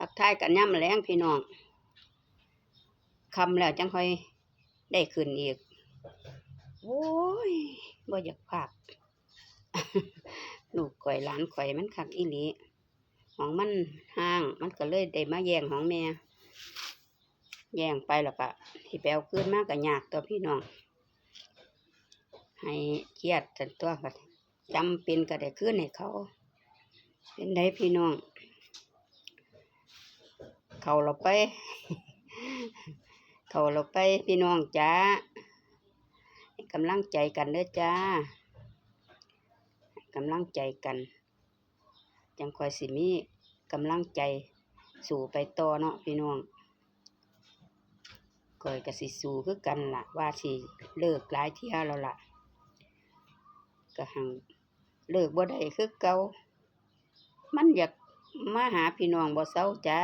ทักทายกันย่ำแล้งพี่น้องคำแล้วจังค่อยได้ขึ้นอีกโอ้ยบ่อยากพาก ลูกข่อยหลานข่อยมันคักอีหลีของมันห่างมันก็เลยได้มาแย่งของแม่แย่งไปแล้วก็ที่แปลคืนมากก็ยากตัวพี่น้องให้เครียดจนตัวก็จำเป็นก็ได้คืนให้เขาเป็นได้พี่น้องเขาเราไป เขาเราไปพี่น้องจ้าให้กำลังใจกันเด้อจ้าให้กำลังใจกันจังค่อยสิมีกำลังใจสู่ไปต่อเนาะพี่น้องก้อยก็สิสู้คือกันล่ะว่าสิเลิกหลายเที่ยแล้วล่ะก็หังเลิกบ่ได้คือเก่ามันอยากมาหาพี่น้องบ่เซาจ้า